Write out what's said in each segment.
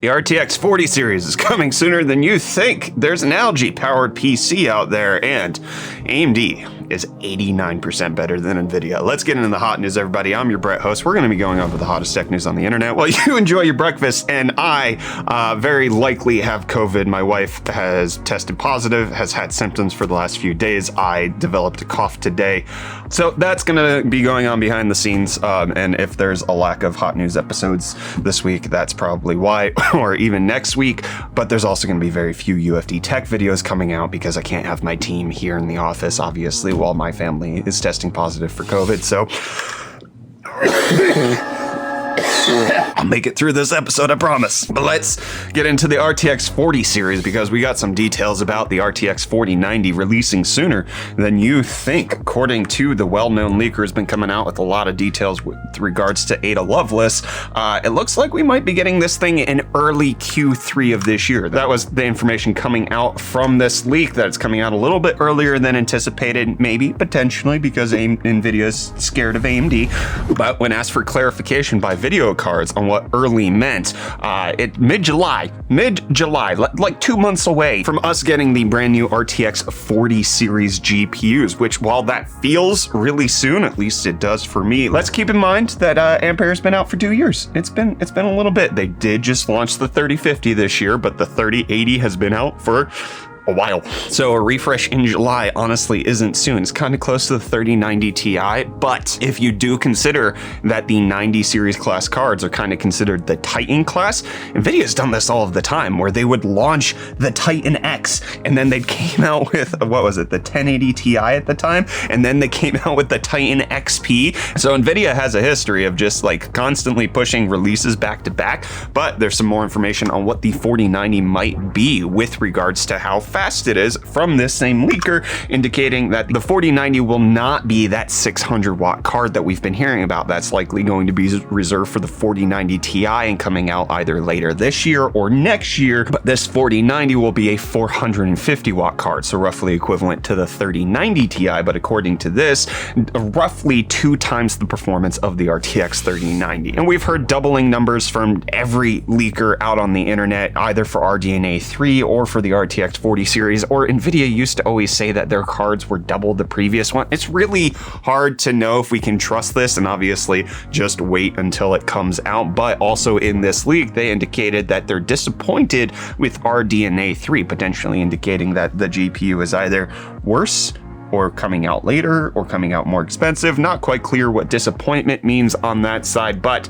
The RTX 40 series is coming sooner than you think. There's an Algae Powered PC out there, and AMD is 89% better than Nvidia. Let's get into the hot news, everybody. I'm your Brett host. We're going to be going over the hottest tech news on the internet while you enjoy your breakfast, and I very likely have COVID. My wife has tested positive, has had symptoms for the last few days. I developed a cough today. So that's going to be going on behind the scenes, and if there's a lack of hot news episodes this week, that's probably why, or even next week. But there's also going to be very few UFD tech videos coming out because I can't have my team here in the office, obviously, while my family is testing positive for COVID. So I'll make it through this episode, I promise. But let's get into the RTX 40 series because we got some details about the RTX 4090 releasing sooner than you think. According to the well-known leaker who's been coming out with a lot of details with regards to Ada Lovelace, it looks like we might be getting this thing in early Q3 of this year. That was the information coming out from this leak, that it's coming out a little bit earlier than anticipated, maybe, potentially, because Nvidia's scared of AMD. But when asked for clarification by video cards on what early meant, mid-July, like 2 months away from us getting the brand new RTX 40 series GPUs, which, while that feels really soon, at least it does for me, let's keep in mind that Ampere's been out for 2 years. It's been a little bit. They did just launch the 3050 this year, but the 3080 has been out for a while. So a refresh in July honestly isn't soon. It's kind of close to the 3090 Ti, but if you do consider that the 90 series class cards are kind of considered the Titan class, Nvidia's done this all of the time, where they would launch the Titan X and then they came out with, what was it, the 1080 Ti at the time, and then they came out with the Titan XP. So Nvidia has a history of just like constantly pushing releases back to back, but there's some more information on what the 4090 might be with regards to how fast it is from this same leaker, indicating that the 4090 will not be that 600 watt card that we've been hearing about. That's likely going to be reserved for the 4090 Ti and coming out either later this year or next year. But this 4090 will be a 450 watt card, so roughly equivalent to the 3090 Ti, but according to this, roughly 2 times the performance of the RTX 3090. And we've heard doubling numbers from every leaker out on the internet, either for RDNA 3 or for the RTX 40 series, or Nvidia used to always say that their cards were double the previous one. It's really hard to know if we can trust this, and obviously just wait until it comes out. But also in this leak, they indicated that they're disappointed with RDNA 3, potentially indicating that the GPU is either worse or coming out later, or coming out more expensive. Not quite clear what disappointment means on that side, but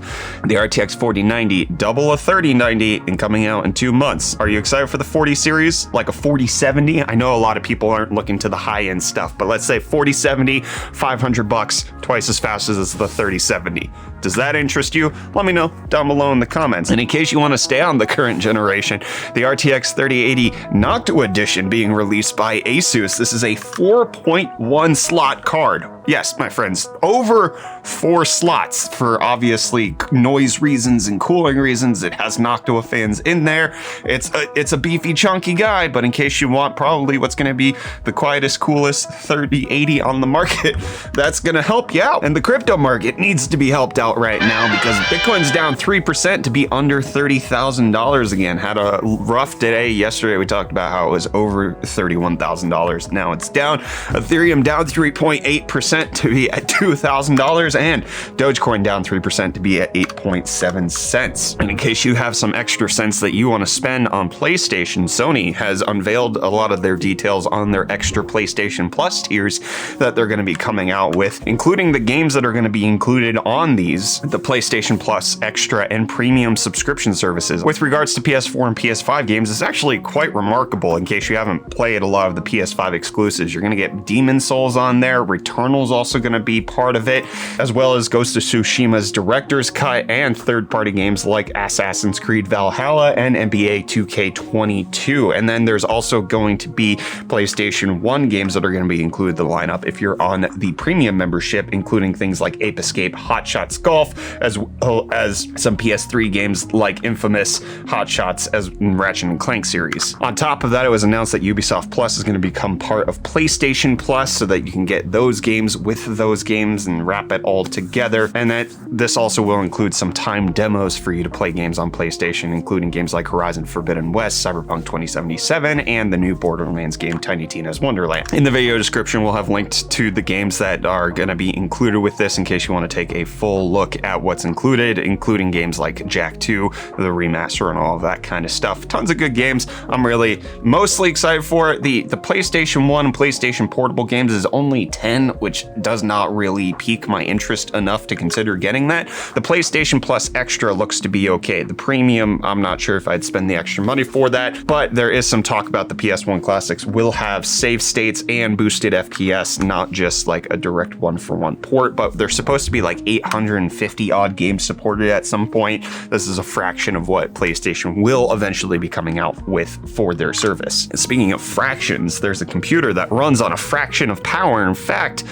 the RTX 4090, double a 3090 and coming out in 2 months. Are you excited for the 40 series? Like a 4070? I know a lot of people aren't looking to the high-end stuff, but let's say 4070, $500, twice as fast as the 3070. Does that interest you? Let me know down below in the comments. And in case you want to stay on the current generation, the RTX 3080 Noctua edition being released by Asus. This is a 4.1 slot card. Yes, my friends, over 4 slots for obviously noise reasons and cooling reasons. It has Noctua fans in there. It's a beefy, chunky guy, but in case you want probably what's going to be the quietest, coolest 3080 on the market, that's going to help you out. And the crypto market needs to be helped out right now because Bitcoin's down 3% to be under $30,000 again. Had a rough day yesterday. We talked about how it was over $31,000. Now it's down. Ethereum down 3.8% to be at $2,000, and Dogecoin down 3% to be at 8.7 cents. And in case you have some extra cents that you want to spend on PlayStation, Sony has unveiled a lot of their details on their extra PlayStation Plus tiers that they're going to be coming out with, including the games that are going to be included on these, the PlayStation Plus Extra and Premium subscription services. With regards to PS4 and PS5 games, it's actually quite remarkable. In case you haven't played a lot of the PS5 exclusives, you're going to get Demon Souls on there, Returnal's also going to be part of it, as well as Ghost of Tsushima's Director's Cut and third-party games like Assassin's Creed Valhalla and NBA 2K22. And then there's also going to be PlayStation 1 games that are going to be included in the lineup if you're on the premium membership, including things like Ape Escape, Hot Shots Golf, as well as some PS3 games like Infamous, Hot Shots, as in Ratchet and Clank series. On top of that, it was announced that Ubisoft Plus is going to become part of PlayStation Plus so that you can get those games with those games and wrap it all together. And that this also will include some timed demos for you to play games on PlayStation, including games like Horizon Forbidden West, Cyberpunk 2077, and the new Borderlands game, Tiny Tina's Wonderland. In the video description, we'll have linked to the games that are going to be included with this in case you want to take a full look at what's included, including games like Jak 2, the remaster, and all of that kind of stuff. Tons of good games. I'm really mostly excited for it. The PlayStation 1 and PlayStation Portable games is only 10, which does not really pique my interest enough to consider getting that. The PlayStation Plus Extra looks to be okay. The Premium, I'm not sure if I'd spend the extra money for that, but there is some talk about the PS1 Classics will have save states and boosted FPS, not just like a direct one-for-one port, but there's supposed to be like 850 odd games supported at some point. This is a fraction of what PlayStation will eventually be coming out with for their service. And speaking of fractions, there's a computer that runs on a fraction of power. In fact,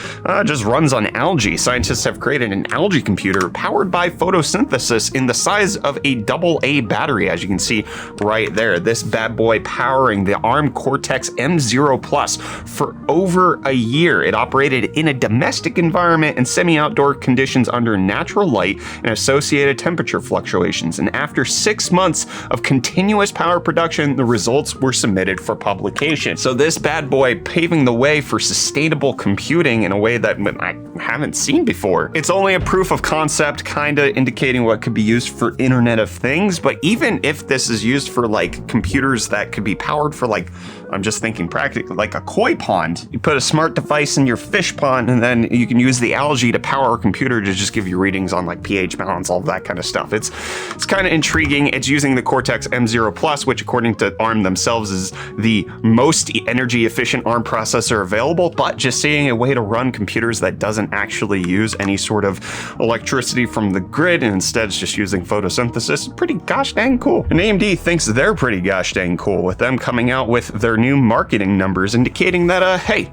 just runs on algae. Scientists have created an algae computer powered by photosynthesis in the size of a AA battery, as you can see right there. This bad boy powering the ARM Cortex M0 Plus for over a year. It operated in a domestic environment and semi-outdoor conditions under natural light and associated temperature fluctuations. And after 6 months of continuous power production, the results were submitted for publication. So this bad boy paving the way for sustainable computing in a way that I haven't seen before. It's only a proof of concept, kind of indicating what could be used for Internet of Things, but even if this is used for like computers that could be powered for like, I'm just thinking practically like a koi pond. You put a smart device in your fish pond and then you can use the algae to power a computer to just give you readings on like pH balance, all that kind of stuff. It's kind of intriguing. It's using the Cortex M0 Plus, which according to ARM themselves is the most energy efficient ARM processor available, but just seeing a way to run computers that doesn't actually use any sort of electricity from the grid and instead is just using photosynthesis is pretty gosh dang cool. And AMD thinks they're pretty gosh dang cool with them coming out with their new marketing numbers indicating that, hey,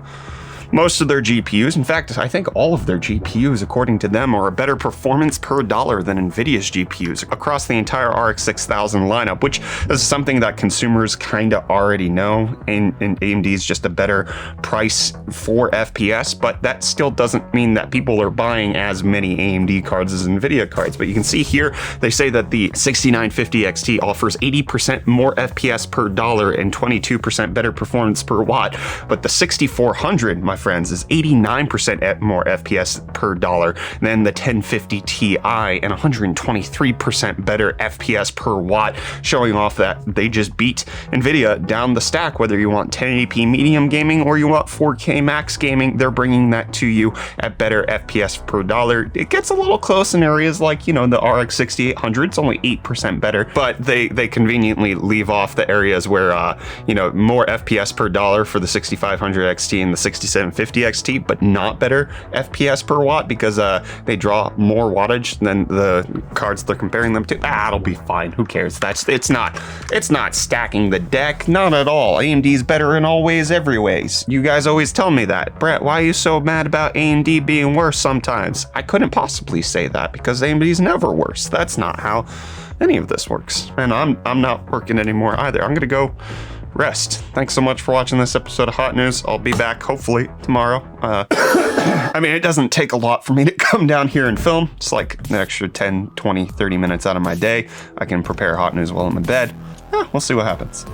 most of their GPUs, in fact, I think all of their GPUs, according to them, are a better performance per dollar than Nvidia's GPUs across the entire RX 6000 lineup, which is something that consumers kind of already know, and AMD is just a better price for FPS, but that still doesn't mean that people are buying as many AMD cards as Nvidia cards. But you can see here, they say that the 6950 XT offers 80% more FPS per dollar and 22% better performance per watt, but the 6400, my friends, is 89% more FPS per dollar than the 1050 Ti and 123% better FPS per watt, showing off that they just beat Nvidia down the stack. Whether you want 1080p medium gaming or you want 4K max gaming, they're bringing that to you at better FPS per dollar. It gets a little close in areas like, you know, the RX 6800, it's only 8% better, but they conveniently leave off the areas where, you know, more FPS per dollar for the 6500 XT and the 6750 XT, but not better FPS per watt because they draw more wattage than the cards they're comparing them to. It'll be fine. Who cares? It's not stacking the deck. Not at all. AMD's better in all ways, every ways. You guys always tell me that. Brett, why are you so mad about AMD being worse sometimes? I couldn't possibly say that because AMD's never worse. That's not how any of this works. And I'm not working anymore either. I'm gonna go rest. Thanks so much for watching this episode of Hot News. I'll be back hopefully tomorrow. I mean, it doesn't take a lot for me to come down here and film. It's like an extra 10, 20, 30 minutes out of my day. I can prepare Hot News while I'm in bed. We'll see what happens.